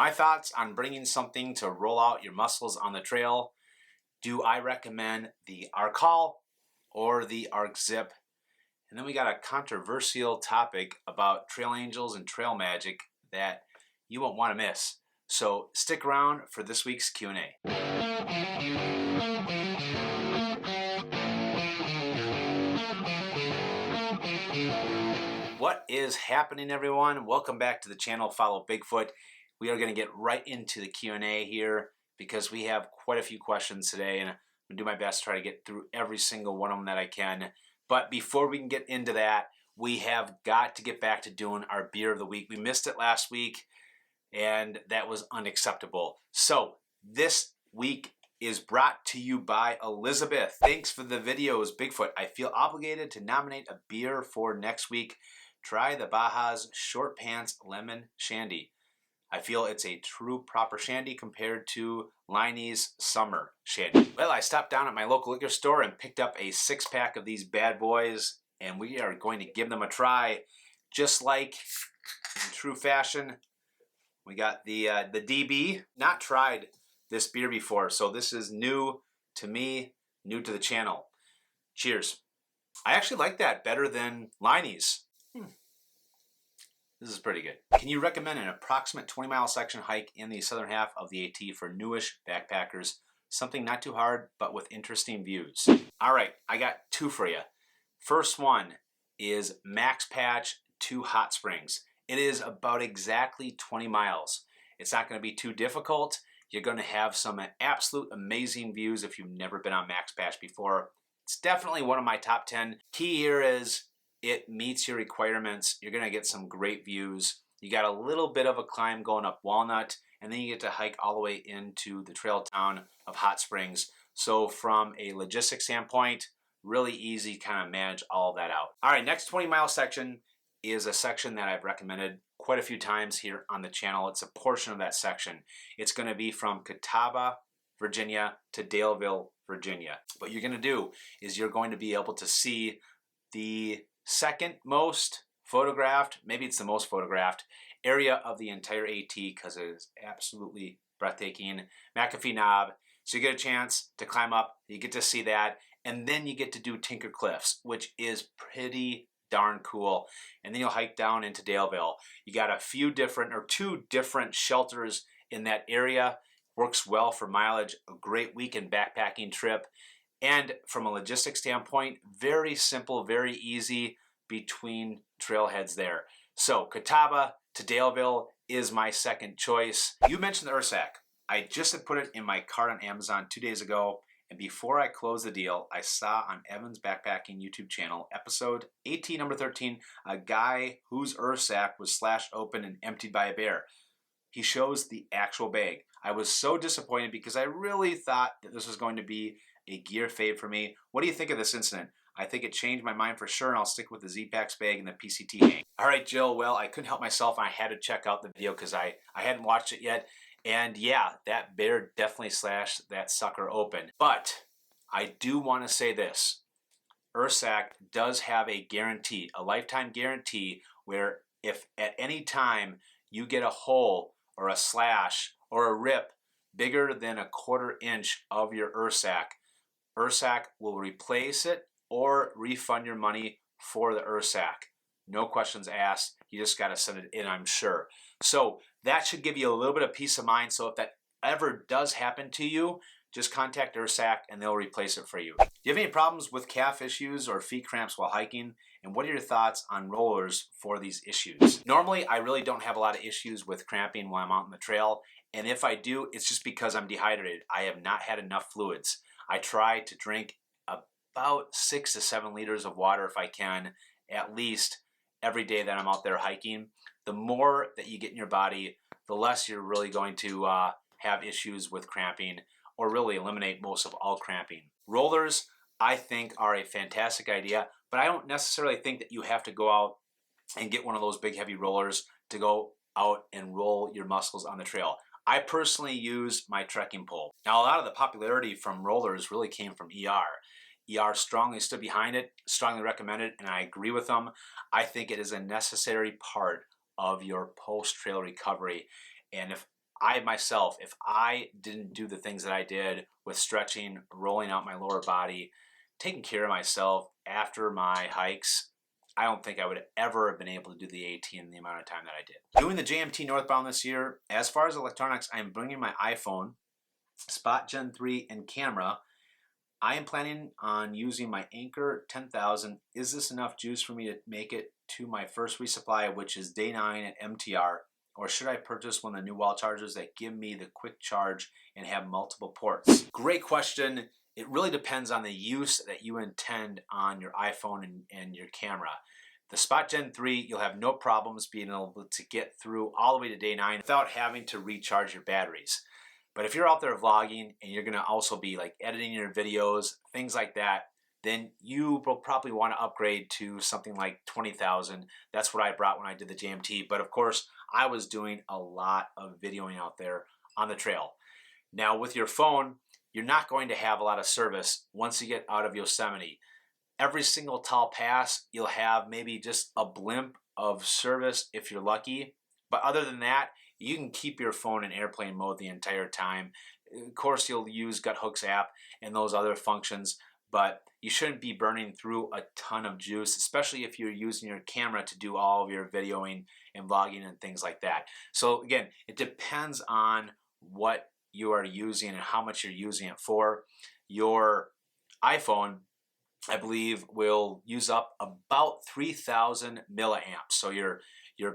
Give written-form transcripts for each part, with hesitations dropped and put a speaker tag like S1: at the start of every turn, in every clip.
S1: My thoughts on bringing something to roll out your muscles on the trail. Do I recommend the Arc Haul or the Arc Zip? And then we got a controversial topic about trail angels and trail magic that you won't want to miss. So stick around for this week's Q&A. What is happening, everyone? Welcome back to the channel, Follow Bigfoot. We are going to get right into the Q&A here because we have quite a few questions today, and I'm going to do my best to try to get through every single one of them that I can. But before we can get into that, we have got to get back to doing our beer of the week. We missed it last week, and that was unacceptable. So this week is brought to you by Elizabeth. Thanks for the videos, Bigfoot. I feel obligated to nominate a beer for next week. Try the Baja's Short Pants Lemon Shandy. I feel it's a true proper shandy compared to Liney's Summer Shandy. Well, I stopped down at my local liquor store and picked up a 6-pack of these bad boys, and we are going to give them a try. Just like in true fashion, we got the DB. Not tried this beer before, so this is new to me, new to the channel. Cheers. I actually like that better than Liney's. This is pretty good. Can you recommend an approximate 20-mile section hike in the southern half of the AT for newish backpackers? Something not too hard, but with interesting views. All right, I got two for you. First one is Max Patch to Hot Springs. It is about exactly 20 miles. It's not going to be too difficult. You're going to have some absolute amazing views if you've never been on Max Patch before. It's definitely one of my top 10. Key here is it meets your requirements. You're going to get some great views. You got a little bit of a climb going up Walnut, and then you get to hike all the way into the trail town of Hot Springs. So from a logistics standpoint, really easy to kind of manage all of that out. All right, next 20-mile section is a section that I've recommended quite a few times here on the channel. It's a portion of that section. It's going to be from Catawba, Virginia to Daleville, Virginia. What you're going to do is you're going to be able to see the second most photographed, maybe it's the most photographed area of the entire AT because it is absolutely breathtaking. McAfee Knob. So you get a chance to climb up, you get to see that, and then you get to do Tinker Cliffs, which is pretty darn cool. And then you'll hike down into Daleville. You got a few different, or two different shelters in that area. Works well for mileage, a great weekend backpacking trip. And from a logistics standpoint, very simple, very easy between trailheads there. So Catawba to Daleville is my second choice. You mentioned the URsack. I just had put it in my cart on Amazon 2 days ago. And before I closed the deal, I saw on Evan's Backpacking YouTube channel, episode 18, number 13, a guy whose URsack was slashed open and emptied by a bear. He shows the actual bag. I was so disappointed because I really thought that this was going to be a gear fave for me. What do you think of this incident? I think it changed my mind for sure, and I'll stick with the Zpacks bag and the PCT hang. All right, Jill, well, I couldn't help myself. I had to check out the video because I hadn't watched it yet. And yeah, that bear definitely slashed that sucker open. But I do want to say this. URsack does have a guarantee, a lifetime guarantee, where if at any time you get a hole or a slash or a rip bigger than a 1/4 inch of your URsack will replace it or refund your money for the URsack. No questions asked. You just got to send it in, I'm sure. So that should give you a little bit of peace of mind. So if that ever does happen to you, just contact URsack and they'll replace it for you. Do you have any problems with calf issues or feet cramps while hiking? And what are your thoughts on rollers for these issues? Normally, I really don't have a lot of issues with cramping while I'm out on the trail. And if I do, it's just because I'm dehydrated. I have not had enough fluids. I try to drink about 6 to 7 liters of water if I can, at least every day that I'm out there hiking. The more that you get in your body, the less you're really going to have issues with cramping, or really eliminate most of all cramping. Rollers, I think, are a fantastic idea, but I don't necessarily think that you have to go out and get one of those big heavy rollers to go out and roll your muscles on the trail. I personally use my trekking pole. Now, a lot of the popularity from rollers really came from ER strongly stood behind it, strongly recommended, and I agree with them. I think it is a necessary part of your post-trail recovery. And if I myself, if I didn't do the things that I did with stretching, rolling out my lower body, taking care of myself after my hikes, I don't think I would ever have been able to do the AT in the amount of time that I did. Doing the JMT northbound this year, as far as electronics, I'm bringing my iPhone, Spot Gen 3, and camera. I am planning on using my Anchor 10,000. Is this enough juice for me to make it to my first resupply, which is day 9 at MTR? Or should I purchase one of the new wall chargers that give me the quick charge and have multiple ports? Great question. It really depends on the use that you intend on your iPhone and your camera. The Spot Gen 3, you'll have no problems being able to get through all the way to day 9 without having to recharge your batteries. But if you're out there vlogging and you're gonna also be like editing your videos, things like that, then you will probably want to upgrade to something like 20,000. That's what I brought when I did the JMT. But of course, I was doing a lot of videoing out there on the trail. Now with your phone, you're not going to have a lot of service once you get out of Yosemite. Every single tall pass, you'll have maybe just a blimp of service if you're lucky. But other than that, you can keep your phone in airplane mode the entire time. Of course, you'll use Guthook's app and those other functions, but you shouldn't be burning through a ton of juice, especially if you're using your camera to do all of your videoing and vlogging and things like that. So again, it depends on what you are using and how much you're using it for. Your iPhone, I believe, will use up about 3,000 milliamps. So your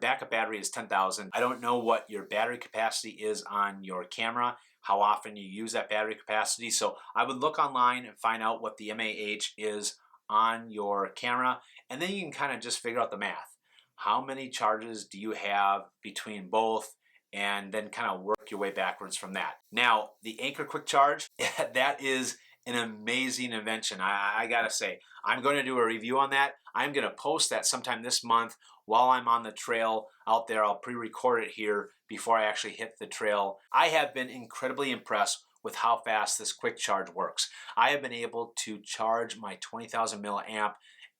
S1: backup battery is 10,000. I don't know what your battery capacity is on your camera, how often you use that battery capacity. So I would look online and find out what the MAH is on your camera, and then you can kind of just figure out the math. How many charges do you have between both? And then kind of work your way backwards from that. Now, the Anchor Quick Charge, that is an amazing invention. I gotta say, I'm going to do a review on that. I'm going to post that sometime this month while I'm on the trail out there. I'll pre-record it here before I actually hit the trail. I have been incredibly impressed with how fast this quick charge works. I have been able to charge my 20,000 milliamp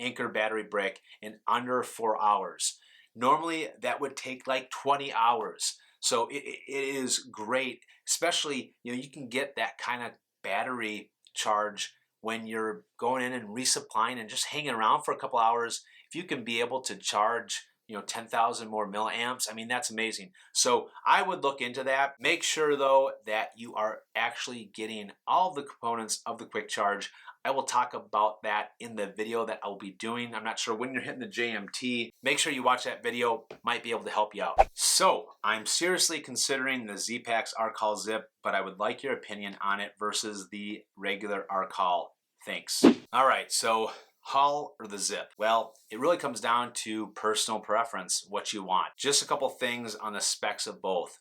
S1: Anchor battery brick in under 4 hours. Normally that would take like 20 hours. So it is great, especially, you can get that kind of battery charge when you're going in and resupplying and just hanging around for a couple hours. If you can be able to charge 10,000 more milliamps, I mean, that's amazing. So I would look into that. Make sure though that you are actually getting all the components of the quick charge. I will talk about that in the video that I'll be doing. I'm not sure when you're hitting the JMT. Make sure you watch that video, might be able to help you out. So I'm seriously considering the Zpacks Arc Haul Zip, but I would like your opinion on it versus the regular Arc Haul. Thanks. All right, so Haul or the Zip? Well, it really comes down to personal preference, what you want. Just a couple things on the specs of both.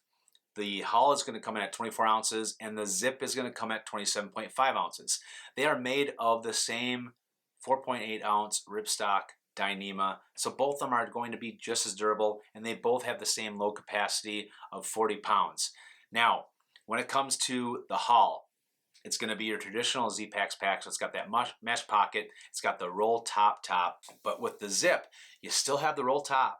S1: The Haul is going to come in at 24 ounces and the Zip is going to come at 27.5 ounces. They are made of the same 4.8 ounce ripstock Dyneema, so both of them are going to be just as durable, and they both have the same load capacity of 40 pounds. Now, when it comes to the Haul, it's going to be your traditional Zpacks pack, so it's got that mesh pocket, it's got the roll top, but with the Zip, you still have the roll top,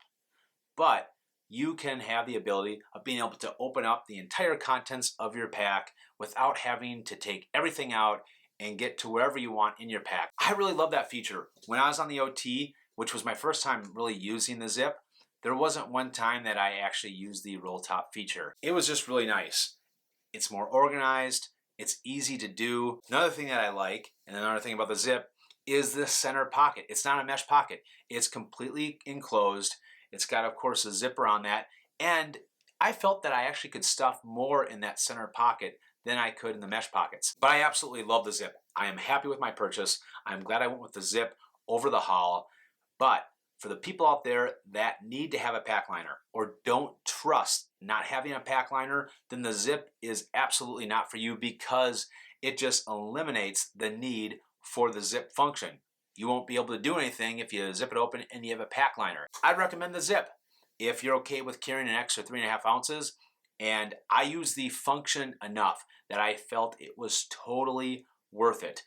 S1: but you can have the ability of being able to open up the entire contents of your pack without having to take everything out and get to wherever you want in your pack. I really love that feature. When I was on the OT, which was my first time really using the Zip, there wasn't one time that I actually used the roll top feature. It was just really nice. It's more organized, it's easy to do. Another thing that I like, and another thing about the Zip, is the center pocket. It's not a mesh pocket. It's completely enclosed. It's got, of course, a zipper on that, and I felt that I actually could stuff more in that center pocket than I could in the mesh pockets. But I absolutely love the Zip. I am happy with my purchase. I'm glad I went with the Zip over the Haul. But for the people out there that need to have a pack liner or don't trust not having a pack liner, then the Zip is absolutely not for you, because it just eliminates the need for the Zip function. You won't be able to do anything if you zip it open and you have a pack liner. I'd recommend the Zip if you're okay with carrying an extra 3.5 ounces. And I use the function enough that I felt it was totally worth it.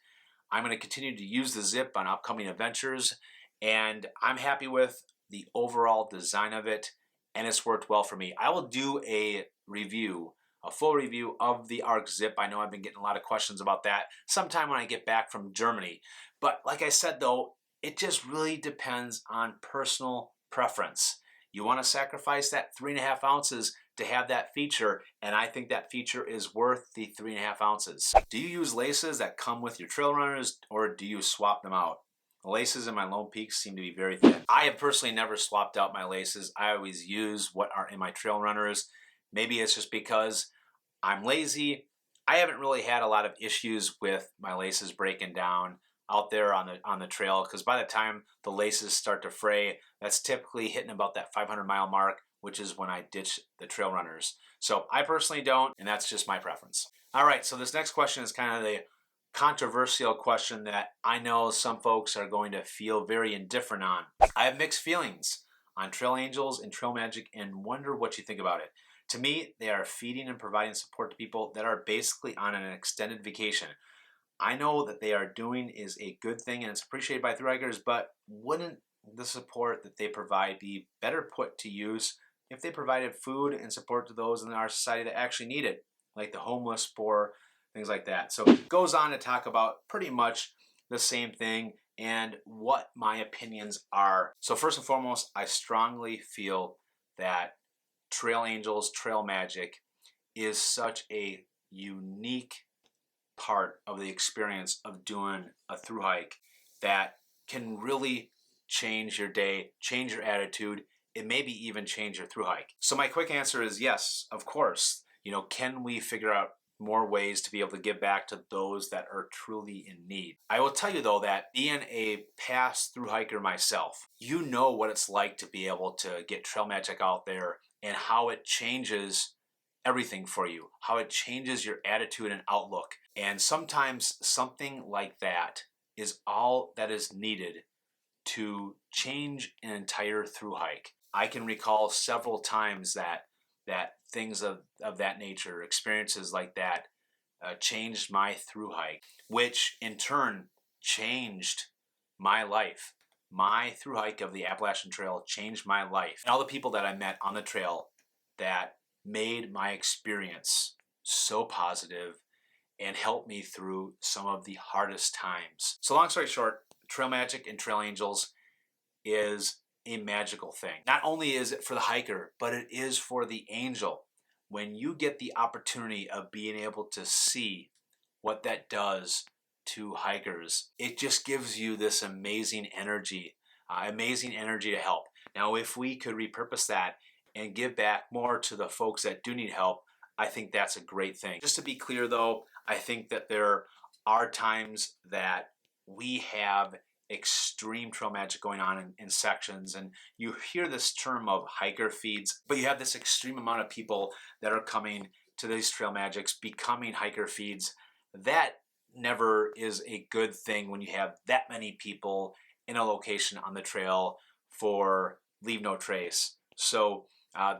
S1: I'm going to continue to use the Zip on upcoming adventures, and I'm happy with the overall design of it, and it's worked well for me. I will do a review a full review of the Arc Zip. I know I've been getting a lot of questions about that sometime when I get back from Germany. But like I said though, it just really depends on personal preference. You want to sacrifice that 3.5 ounces to have that feature, and I think that feature is worth the 3.5 ounces. Do you use laces that come with your trail runners, or do you swap them out? The laces in my Lone Peaks seem to be very thin. I have personally never swapped out my laces. I always use what are in my trail runners. Maybe it's just because I'm lazy. I haven't really had a lot of issues with my laces breaking down out there on the trail, because by the time the laces start to fray, that's typically hitting about that 500-mile mark, which is when I ditch the trail runners. So I personally don't, and that's just my preference. All right, so this next question is kind of the controversial question that I know some folks are going to feel very indifferent on. I have mixed feelings on Trail Angels and Trail Magic and wonder what you think about it. To me, they are feeding and providing support to people that are basically on an extended vacation. I know that they are doing is a good thing and it's appreciated by thru hikers, but wouldn't the support that they provide be better put to use if they provided food and support to those in our society that actually need it, like the homeless, poor, things like that? So it goes on to talk about pretty much the same thing and what my opinions are. So first and foremost, I strongly feel that Trail Angels, Trail Magic is such a unique part of the experience of doing a thru hike that can really change your day, change your attitude, and maybe even change your thru hike. So my quick answer is yes, of course. Can we figure out more ways to be able to give back to those that are truly in need? I will tell you though that being a past thru hiker myself, you know what it's like to be able to get Trail Magic out there and how it changes everything for you, how it changes your attitude and outlook. And sometimes something like that is all that is needed to change an entire thru hike. I can recall several times that things of that nature, experiences like that, changed my thru hike, which in turn changed my life. My thru hike of the Appalachian Trail changed my life. And all the people that I met on the trail that made my experience so positive and helped me through some of the hardest times. So long story short, Trail Magic and Trail Angels is a magical thing. Not only is it for the hiker, but it is for the angel. When you get the opportunity of being able to see what that does to hikers, it just gives you this amazing energy to help. Now, if we could repurpose that and give back more to the folks that do need help, I think that's a great thing. Just to be clear though, I think that there are times that we have extreme trail magic going on in sections, and you hear this term of hiker feeds, but you have this extreme amount of people that are coming to these trail magics becoming hiker feeds. That never is a good thing when you have that many people in a location on the trail for leave no trace. So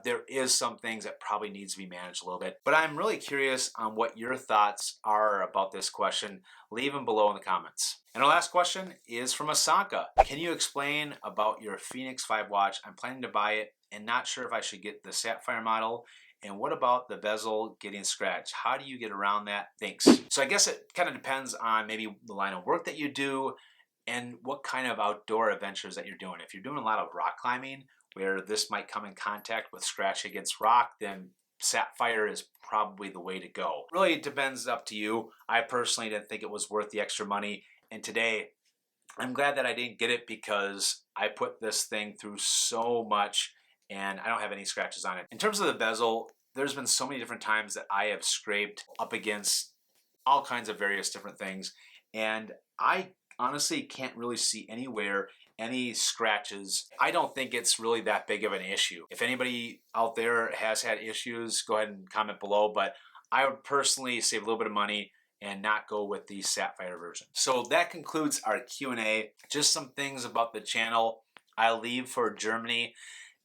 S1: there is some things that probably needs to be managed a little bit, but I'm really curious on what your thoughts are about this question. Leave them below in the comments. And our last question is from Asanka. Can you explain about your Fenix 5 watch? I'm planning to buy it and not sure if I should get the sapphire model. And what about the bezel getting scratched? How do you get around that? Thanks. So I guess it kind of depends on maybe the line of work that you do and what kind of outdoor adventures that you're doing. If you're doing a lot of rock climbing, where this might come in contact with scratch against rock, then sapphire is probably the way to go. Really, it depends, up to you. I personally didn't think it was worth the extra money, and today I'm glad that I didn't get it because I put this thing through so much and I don't have any scratches on it. In terms of the bezel, there's been so many different times that I have scraped up against all kinds of various different things, and I honestly can't really see anywhere any scratches. I don't think it's really that big of an issue. If anybody out there has had issues, go ahead and comment below, but I would personally save a little bit of money and not go with the sapphire version. So that concludes our Q&A. Just some things about the channel. I'll leave for Germany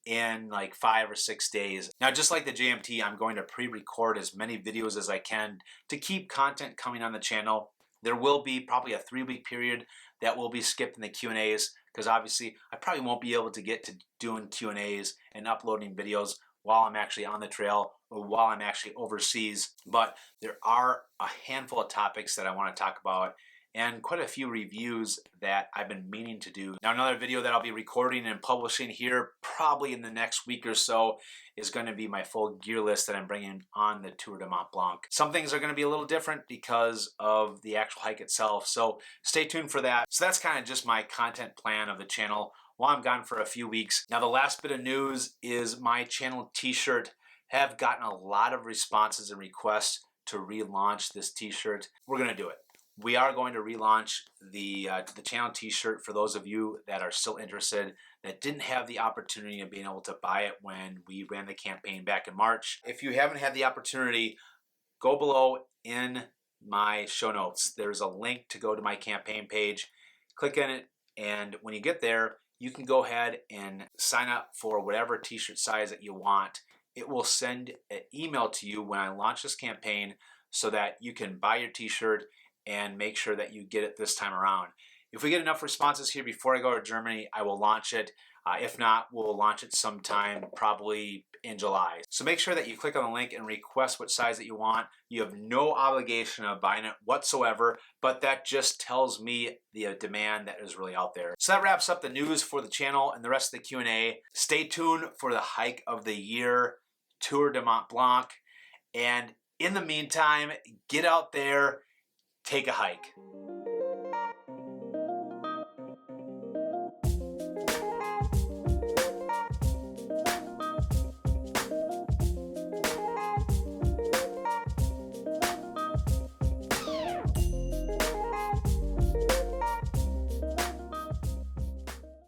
S1: in like 5 or 6 days. Now, just like the JMT, I'm going to pre-record as many videos as I can to keep content coming on the channel. There will be probably a 3-week period that will be skipped in the Q&As, because obviously I probably won't be able to get to doing Q&As and uploading videos while I'm actually on the trail while I'm actually overseas. But there are a handful of topics that I want to talk about and quite a few reviews that I've been meaning to do. Now, another video that I'll be recording and publishing here probably in the next week or so is going to be my full gear list that I'm bringing on the Tour de Mont Blanc. Some things are going to be a little different because of the actual hike itself, so stay tuned for that. So that's kind of just my content plan of the channel while I'm gone for a few weeks. Now, the last bit of news is my channel t-shirt have gotten a lot of responses and requests to relaunch this t-shirt. We're going to do it. We are going to relaunch the channel t-shirt for those of you that are still interested, that didn't have the opportunity of being able to buy it when we ran the campaign back in March. If you haven't had the opportunity, go below in my show notes. There's a link to go to my campaign page. Click on it, and when you get there, you can go ahead and sign up for whatever t-shirt size that you want. It will send an email to you when I launch this campaign so that you can buy your t-shirt and make sure that you get it this time around. If we get enough responses here before I go to Germany, I will launch it. If not, we'll launch it sometime probably in July. So make sure that you click on the link and request what size that you want. You have no obligation of buying it whatsoever, but that just tells me the demand that is really out there. So that wraps up the news for the channel and the rest of the Q&A. Stay tuned for the hike of the year, Tour de Mont Blanc. And in the meantime, get out there, take a hike.